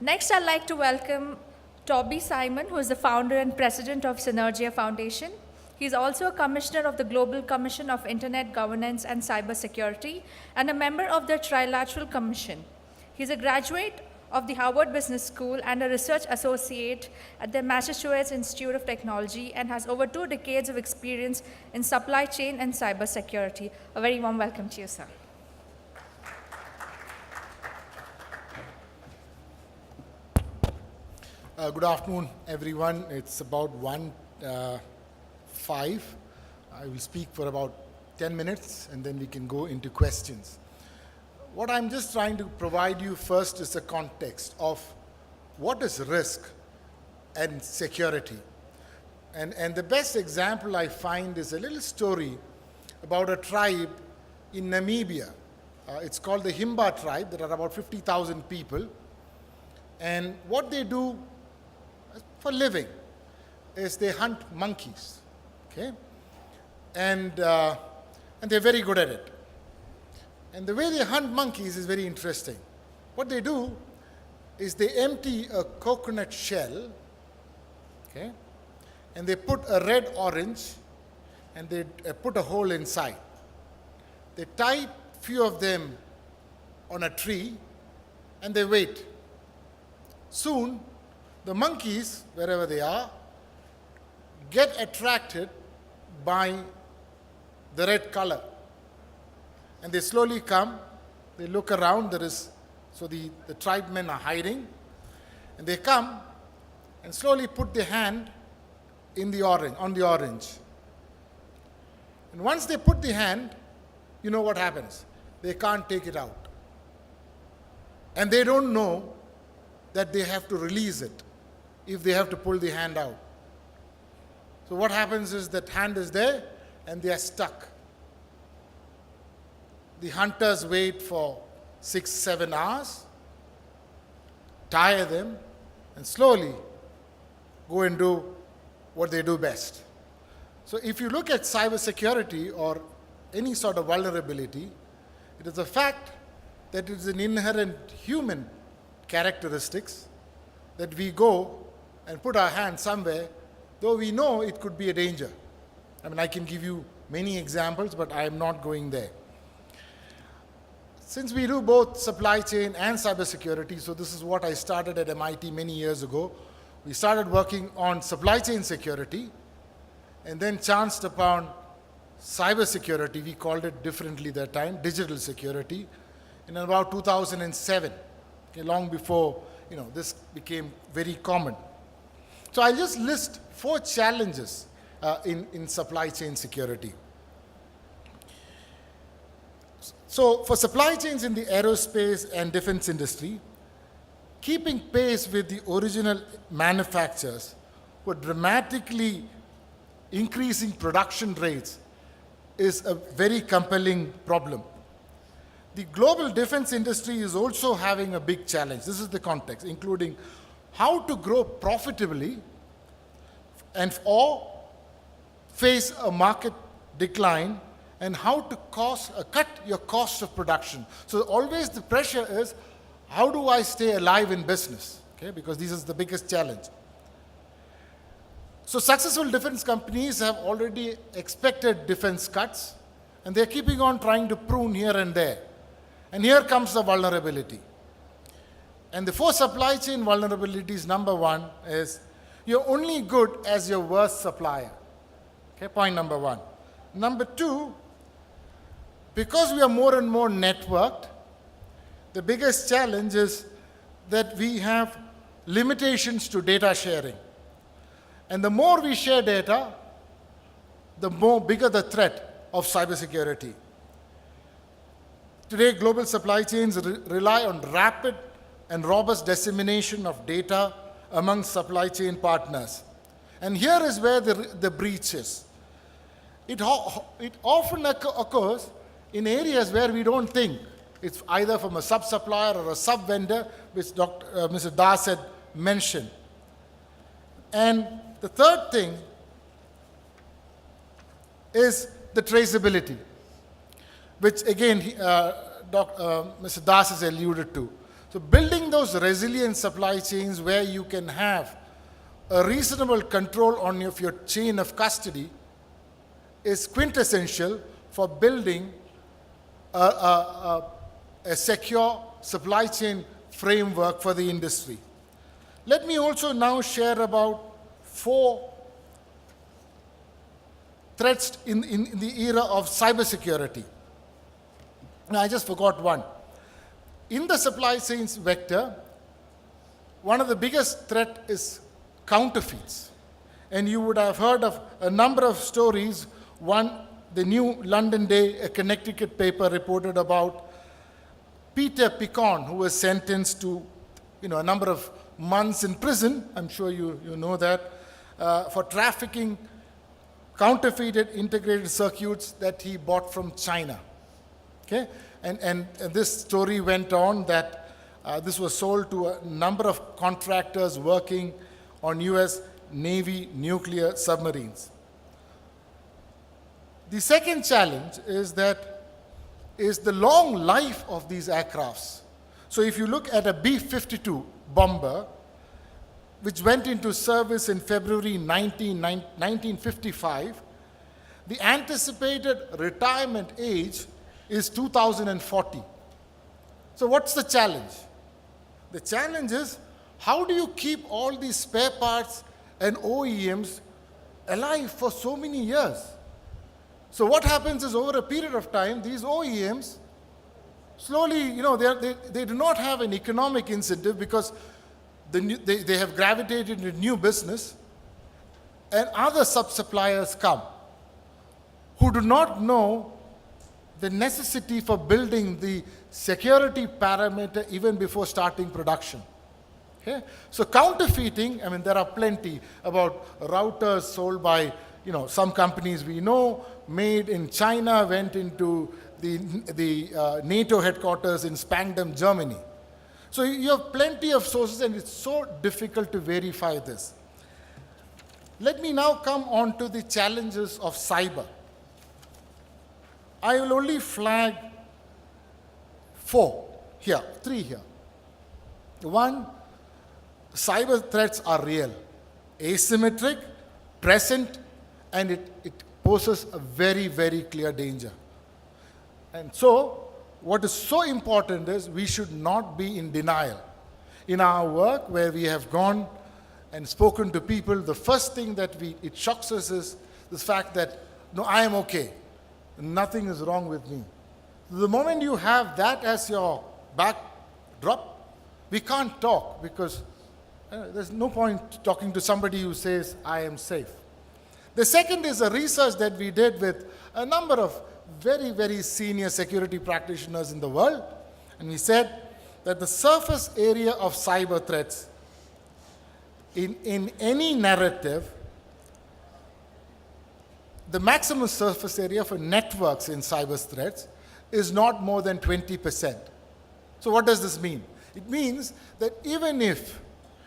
Next, I'd like to welcome Toby Simon, who is the founder and president of Synergia Foundation. He's also a commissioner of the Global Commission of Internet Governance and Cybersecurity and a member of the Trilateral Commission. He's a graduate of the Harvard Business School and a research associate at the Massachusetts Institute of Technology and has over 2 decades of experience in supply chain and cybersecurity. A very warm welcome to you, sir. Good afternoon, everyone. It's about 1:05. I will speak for about 10 minutes, and then we can go into questions. What I'm just trying to provide you first is a context of what is risk and security. And the best example I find is a little story about a tribe in Namibia. It's called the Himba Tribe. There are about 50,000 people. And what they do for living is they hunt monkeys, okay? And they're very good at it. And the way they hunt monkeys is very interesting. What they do is they empty a coconut shell, okay? And they put a red orange, and they put a hole inside. They tie few of them on a tree, and they wait. Soon, the monkeys, wherever they are, get attracted by the red color. And they slowly come, they look around, so the tribemen are hiding, and they come and slowly put their hand on the orange. And once they put the hand, you know what happens? They can't take it out. And they don't know that they have to release it if they have to pull the hand out. So what happens is that hand is there and they are stuck. The hunters wait for 6-7 hours, tire them, and slowly go and do what they do best. So if you look at cybersecurity or any sort of vulnerability, it is a fact that it is an inherent human characteristics that we go and put our hand somewhere, though we know it could be a danger. I mean, I can give you many examples, but I am not going there. Since we do both supply chain and cybersecurity, so this is what I started at MIT many years ago. We started working on supply chain security and then chanced upon cybersecurity. We called it differently that time, digital security, in about 2007, okay, long before this became very common. So I'll just list 4 challenges in supply chain security. So for supply chains in the aerospace and defense industry, keeping pace with the original manufacturers who are dramatically increasing production rates is a very compelling problem. The global defense industry is also having a big challenge. This is the context, including how to grow profitably or face a market decline, and how to cut your cost of production. So always the pressure is, how do I stay alive in business? Okay, because this is the biggest challenge. So successful defense companies have already expected defense cuts, and they're keeping on trying to prune here and there. And here comes the vulnerability. And the 4 supply chain vulnerabilities, number 1 is, you're only good as your worst supplier. Okay, point number 1. Number 2, because we are more and more networked, the biggest challenge is that we have limitations to data sharing. And the more we share data, the bigger the threat of cybersecurity. Today, global supply chains rely on rapid and robust dissemination of data among supply chain partners. And here is where the breach is. It often occurs in areas where we don't think. It's either from a sub-supplier or a sub-vendor, which Mr. Das had mentioned. And the third thing is the traceability, which again Mr. Das has alluded to. So building those resilient supply chains where you can have a reasonable control on your chain of custody is quintessential for building a secure supply chain framework for the industry. Let me also now share about 4 threats in the era of cybersecurity. Now, I just forgot one. In the supply chains vector, one of the biggest threat is counterfeits. And you would have heard of a number of stories. One, the New London Day, a Connecticut paper reported about Peter Picon, who was sentenced to a number of months in prison, I'm sure you know that, for trafficking counterfeited integrated circuits that he bought from China. Okay? And this story went on that this was sold to a number of contractors working on US Navy nuclear submarines. The second challenge is the long life of these aircrafts. So if you look at a B-52 bomber, which went into service in February 1955, the anticipated retirement age is 2040. So what's the challenge? The challenge is, how do you keep all these spare parts and OEMs alive for so many years? So what happens is, over a period of time, these OEMs slowly, they do not have an economic incentive because they have gravitated into new business, and other sub-suppliers come who do not know the necessity for building the security parameter even before starting production. Okay? So counterfeiting, there are plenty about routers sold by some companies we know, made in China, went into the NATO headquarters in Spangdam, Germany. So you have plenty of sources, and it's so difficult to verify this. Let me now come on to the challenges of cyber. I will only flag 3 here. One, cyber threats are real, asymmetric, present, and it poses a very, very clear danger. And so, what is so important is we should not be in denial. In our work, where we have gone and spoken to people, the first thing that it shocks us is the fact that, no, I am okay. Nothing is wrong with me. The moment you have that as your backdrop, we can't talk, because there's no point talking to somebody who says, I am safe. The second is a research that we did with a number of very, very senior security practitioners in the world, and we said that the surface area of cyber threats in any narrative, the maximum surface area for networks in cyber threats is not more than 20%. So what does this mean? It means that even if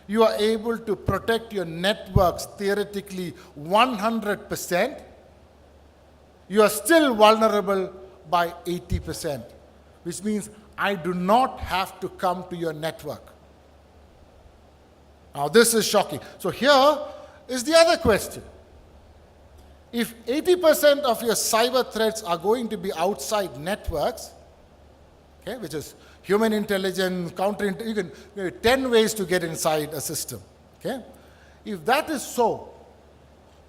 you are able to protect your networks theoretically 100%, you are still vulnerable by 80%, which means I do not have to come to your network. Now, this is shocking. So here is the other question. If 80% of your cyber threats are going to be outside networks, okay, which is human intelligence, you can 10 ways to get inside a system. Okay? If that is so,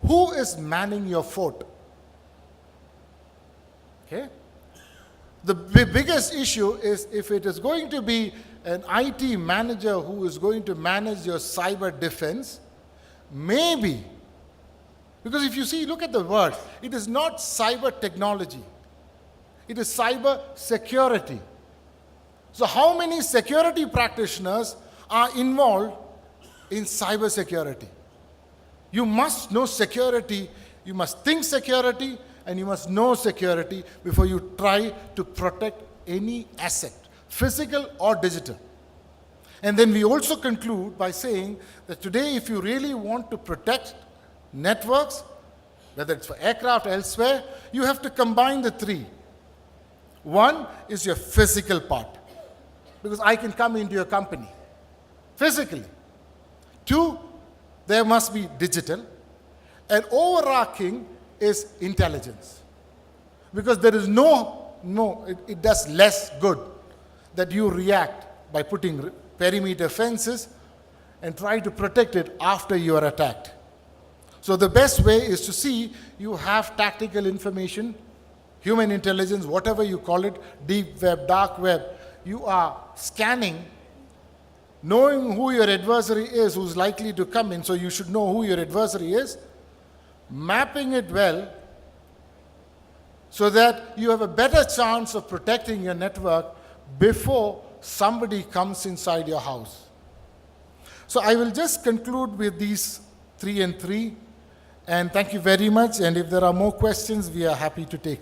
who is manning your fort? Okay? The biggest issue is if it is going to be an IT manager who is going to manage your cyber defense, maybe, because if you see, look at the word, it is not cyber technology, it is cyber security. So how many security practitioners are involved in cyber security? You must know security, you must think security, and you must know security before you try to protect any asset, physical or digital. And then we also conclude by saying that today, if you really want to protect networks, whether it's for aircraft or elsewhere, you have to combine the three. One is your physical part. because I can come into your company physically. 2, there must be digital. And overarching is intelligence. Because there is it does less good that you react by putting perimeter fences and try to protect it after you are attacked. So the best way is to see you have tactical information, human intelligence, whatever you call it, deep web, dark web. You are scanning, knowing who your adversary is, who's likely to come in, so you should know who your adversary is, mapping it well so that you have a better chance of protecting your network before somebody comes inside your house. So I will just conclude with these 3 and 3, and thank you very much, and if there are more questions, we are happy to take.